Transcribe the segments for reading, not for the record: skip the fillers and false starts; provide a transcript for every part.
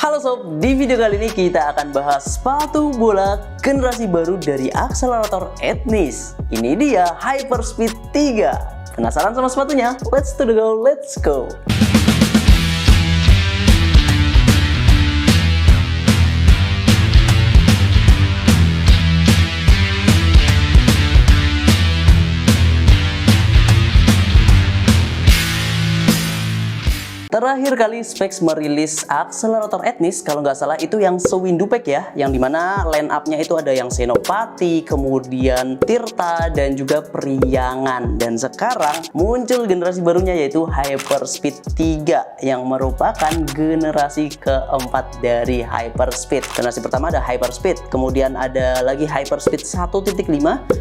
Halo sob, di video kali ini kita akan bahas sepatu bola generasi baru dari akselerator etnis. Ini dia Hyperspeed 3. Penasaran sama sepatunya? Let's to the go, let's go! Terakhir kali Specs merilis akselerator etnis, kalau nggak salah itu yang Sewindu Pack ya, yang dimana line up-nya itu ada yang Senopati, kemudian Tirta, dan juga Priangan. Dan sekarang muncul generasi barunya yaitu Hyperspeed 3 yang merupakan generasi keempat dari Hyperspeed. Generasi pertama ada Hyperspeed, kemudian ada lagi Hyperspeed 1.5,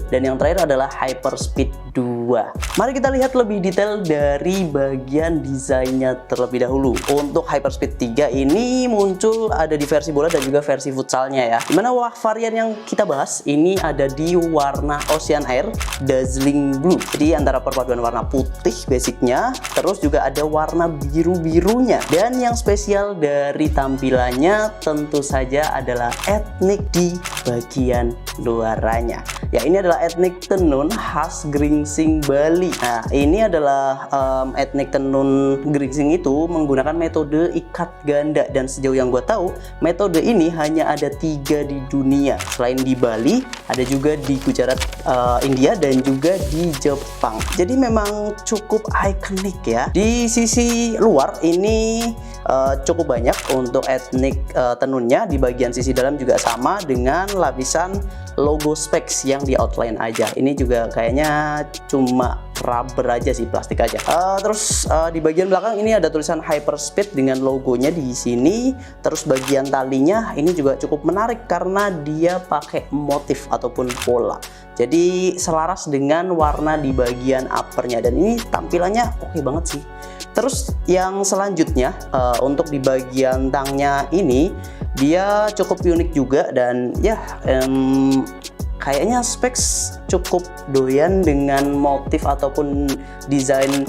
dan yang terakhir adalah Hyperspeed 2. Mari kita lihat lebih detail dari bagian desainnya terlebih dahulu. Untuk Hyperspeed 3 ini muncul ada di versi bola dan juga versi futsalnya ya. Dimana varian yang kita bahas ini ada di warna Ocean Air Dazzling Blue. Jadi antara perpaduan warna putih basicnya, terus juga ada warna biru-birunya. Dan yang spesial dari tampilannya tentu saja adalah etnik di bagian luarannya. Ya, ini adalah etnik tenun khas Gringsing Bali. Nah, ini adalah etnik tenun Gringsing itu menggunakan metode ikat ganda, dan sejauh yang gue tahu metode ini hanya ada 3 di dunia. Selain di Bali, ada juga di Gujarat, India, dan juga di Jepang. Jadi memang cukup ikonik ya. Di sisi luar ini cukup banyak untuk etnik tenunnya. Di bagian sisi dalam juga sama dengan lapisan logo Specs yang di outline aja. Ini juga kayaknya cuma rubber aja sih, plastik aja. Terus di bagian belakang ini ada tulisan Hyperspeed dengan logonya di sini. Terus bagian talinya ini juga cukup menarik karena dia pakai motif ataupun pola. Jadi selaras dengan warna di bagian uppernya, dan ini tampilannya oke banget sih. Terus yang selanjutnya untuk di bagian tangnya ini dia cukup unik juga, dan ya kayaknya Specs cukup doyan dengan motif ataupun desain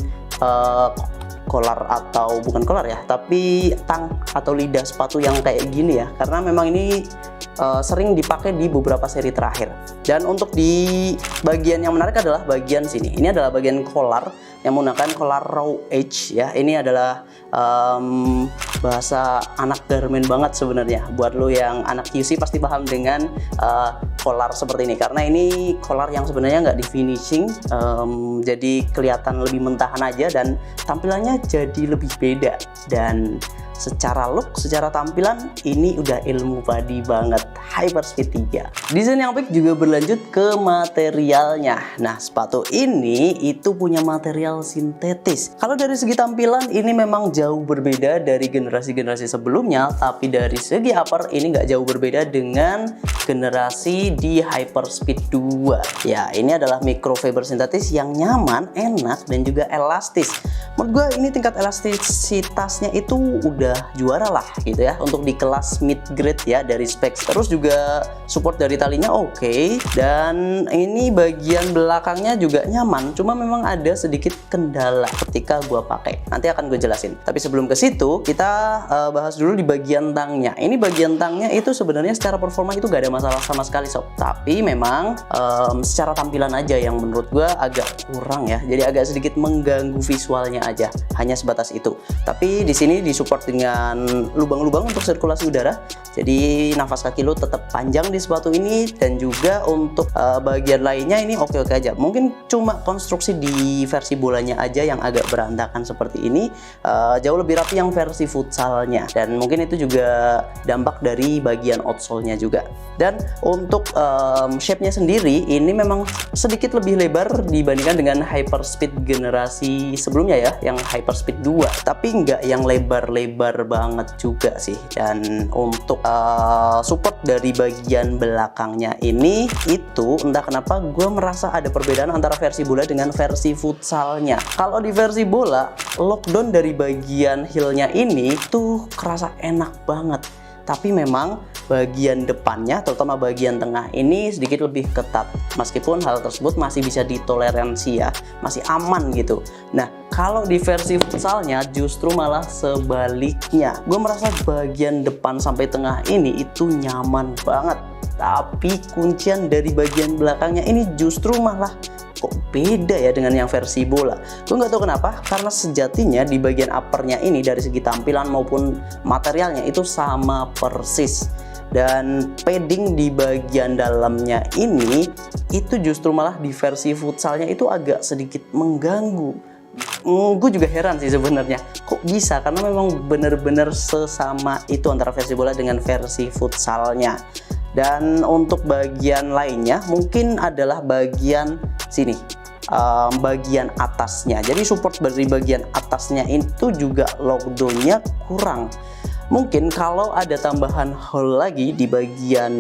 collar, atau bukan collar ya, tapi tang atau lidah sepatu yang kayak gini ya, karena memang ini sering dipakai di beberapa seri terakhir. Dan untuk di bagian yang menarik adalah bagian sini. Ini adalah bagian collar yang menggunakan collar raw edge ya. Ini adalah bahasa anak garment banget sebenarnya. Buat lo yang anak QC pasti paham dengan collar seperti ini, karena ini collar yang sebenarnya nggak di finishing, jadi kelihatan lebih mentahan aja, dan tampilannya jadi lebih beda. Dan secara look, secara tampilan ini udah ilmu padi banget Hyperspeed 3. Desain yang apik juga berlanjut ke materialnya. Nah, sepatu ini itu punya material sintetis. Kalau dari segi tampilan ini memang jauh berbeda dari generasi-generasi sebelumnya, tapi dari segi upper ini nggak jauh berbeda dengan generasi di Hyperspeed 2. Ya, ini adalah microfiber sintetis yang nyaman, enak, dan juga elastis. Menurut gue ini tingkat elastisitasnya itu udah juara lah gitu ya untuk di kelas mid grade ya dari Specs. Terus juga support dari talinya oke, dan ini bagian belakangnya juga nyaman, cuma memang ada sedikit kendala ketika gua pakai. Nanti akan gue jelasin. Tapi sebelum ke situ kita bahas dulu di bagian tangnya. Ini bagian tangnya itu sebenarnya secara performa itu gak ada masalah sama sekali sob, tapi memang secara tampilan aja yang menurut gua agak kurang ya, jadi agak sedikit mengganggu visualnya aja, hanya sebatas itu. Tapi di sini disupport dengan lubang-lubang untuk sirkulasi udara, jadi nafas kaki lo tetap panjang di sepatu ini. Dan juga untuk bagian lainnya ini oke-oke aja. Mungkin cuma konstruksi di versi bolanya aja yang agak berantakan seperti ini. Jauh lebih rapi yang versi futsalnya, dan mungkin itu juga dampak dari bagian outsole-nya juga. Dan untuk shape-nya sendiri ini memang sedikit lebih lebar dibandingkan dengan Hyperspeed generasi sebelumnya ya, yang Hyperspeed 2, tapi nggak yang lebar-lebar banget juga sih. Dan untuk support dari bagian belakangnya ini itu entah kenapa gue merasa ada perbedaan antara versi bola dengan versi futsalnya. Kalau di versi bola, lockdown dari bagian heelnya ini tuh kerasa enak banget. tapi memang bagian depannya, terutama bagian tengah ini sedikit lebih ketat. Meskipun hal tersebut masih bisa ditoleransi ya, masih aman gitu. Nah, kalau di versi futsalnya justru malah sebaliknya. Gue merasa bagian depan sampai tengah ini itu nyaman banget. Tapi kuncian dari bagian belakangnya ini justru malah kok beda ya dengan yang versi bola. Gue nggak tahu kenapa, karena sejatinya di bagian uppernya ini dari segi tampilan maupun materialnya itu sama persis. Dan padding di bagian dalamnya ini itu justru malah di versi futsalnya itu agak sedikit mengganggu. Gue juga heran sih sebenarnya kok bisa, karena memang bener-bener sesama itu antara versi bola dengan versi futsalnya. Dan untuk bagian lainnya mungkin adalah bagian sini, bagian atasnya. Jadi support dari bagian atasnya itu juga logonya kurang. Mungkin kalau ada tambahan hole lagi di bagian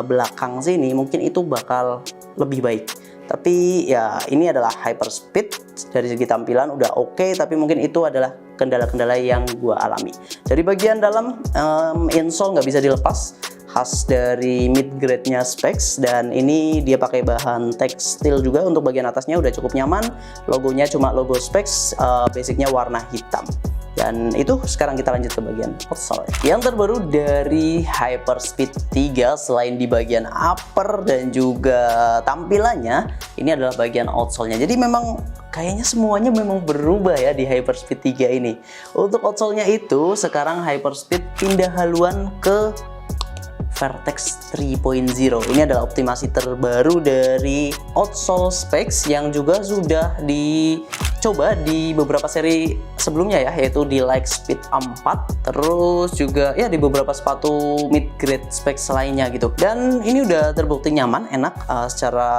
belakang sini mungkin itu bakal lebih baik. Tapi ya ini adalah Hyperspeed, dari segi tampilan udah oke, tapi mungkin itu adalah kendala-kendala yang gua alami. Dari bagian dalam insole nggak bisa dilepas, khas dari mid grade-nya Specs, dan ini dia pakai bahan tekstil juga. Untuk bagian atasnya udah cukup nyaman, logonya cuma logo Specs, basicnya warna hitam. Dan itu sekarang kita lanjut ke bagian outsole. Yang terbaru dari Hyperspeed 3 selain di bagian upper dan juga tampilannya, ini adalah bagian outsole-nya. Jadi memang kayaknya semuanya memang berubah ya di Hyperspeed 3 ini. Untuk outsole-nya itu sekarang Hyperspeed pindah haluan ke Vertex 3.0. Ini adalah optimasi terbaru dari outsole Specs yang juga sudah dicoba di beberapa seri sebelumnya ya, yaitu di Lightspeed 4, terus juga ya di beberapa sepatu mid grade Specs lainnya gitu. Dan ini udah terbukti nyaman, enak, secara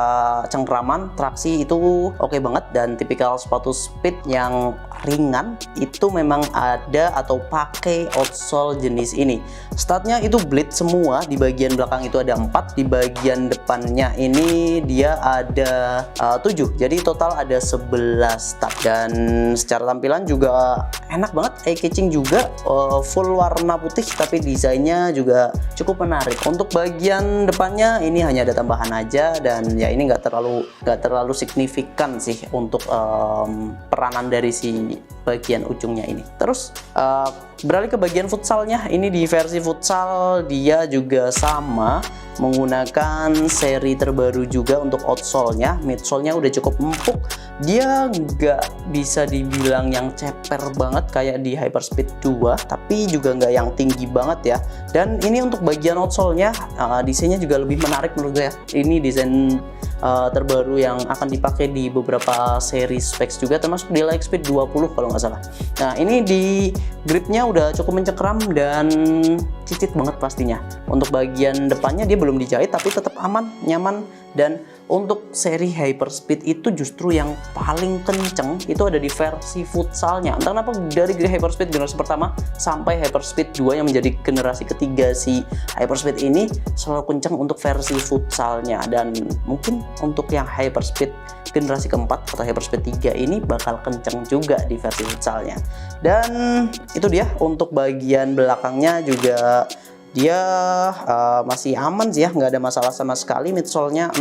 cengkraman, traksi itu oke banget, dan tipikal sepatu speed yang ringan itu memang ada atau pakai outsole jenis ini. Statnya itu bleed semua, di bagian belakang itu ada 4, di bagian depannya ini dia ada 7, jadi total ada 11 stat. Dan secara tampilan juga enak banget, eye catching juga, full warna putih tapi desainnya juga cukup menarik. Untuk bagian depannya ini hanya ada tambahan aja, dan ya ini nggak terlalu signifikan sih untuk peranan dari si bagian ujungnya ini. Terus beralih ke bagian futsalnya, ini di versi futsal dia juga sama menggunakan seri terbaru juga untuk outsole-nya. Midsole-nya udah cukup empuk, dia nggak bisa dibilang yang ceper banget kayak di Hyperspeed 2, tapi juga nggak yang tinggi banget ya. Dan ini untuk bagian outsole-nya, desainnya juga lebih menarik menurut gue ya. Ini desain terbaru yang akan dipakai di beberapa seri Specs juga, termasuk di Lightspeed 20 kalau nggak salah. Nah, ini di gripnya udah cukup mencekram dan cicit banget pastinya. Untuk bagian depannya dia belum dijahit tapi tetap aman, nyaman. Dan untuk seri Hyperspeed itu justru yang paling kenceng itu ada di versi futsalnya. Entah kenapa dari Hyperspeed generasi pertama sampai Hyperspeed 2 yang menjadi generasi ketiga si Hyperspeed ini selalu kenceng untuk versi futsalnya. Dan mungkin untuk yang Hyperspeed generasi keempat atau Hyperspeed 3 ini bakal kenceng juga di versi futsalnya. Dan itu dia untuk bagian belakangnya juga dia masih aman sih ya, nggak ada masalah sama sekali. Midsole-nya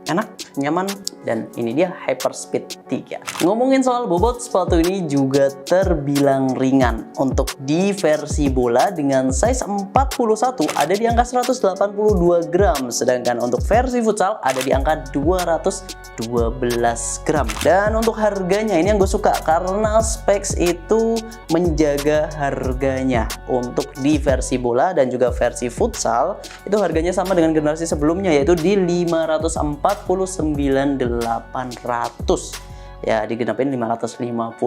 enak, nyaman, dan ini dia Hyperspeed 3. Ngomongin soal bobot, sepatu ini juga terbilang ringan. Untuk di versi bola dengan size 41 ada di angka 182 gram, sedangkan untuk versi futsal ada di angka 212 gram. Dan untuk harganya ini yang gue suka, karena Specs itu menjaga harganya. Untuk di versi bola dan juga versi futsal itu harganya sama dengan generasi sebelumnya, yaitu di 549.800. Ya, digenapin 550.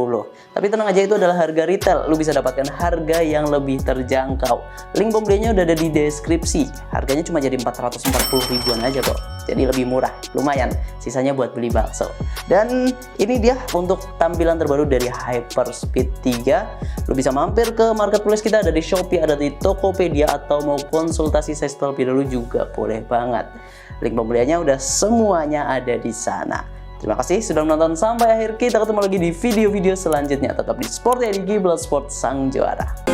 Tapi tenang aja, itu adalah harga retail. Lu bisa dapatkan harga yang lebih terjangkau. Link pembeliannya udah ada di deskripsi. Harganya cuma jadi 440 ribuan aja kok. Jadi lebih murah, lumayan. Sisanya buat beli bakso. Dan ini dia untuk tampilan terbaru dari Hyperspeed 3. Lu bisa mampir ke marketplace kita, ada di Shopee, ada di Tokopedia, atau mau konsultasi size terlebih dahulu juga boleh banget. Link pembeliannya udah semuanya ada di sana. Terima kasih sudah menonton sampai akhir. Kita ketemu lagi di video-video selanjutnya. Tetap di Sport Edgy, Bloodsport Sang Juara.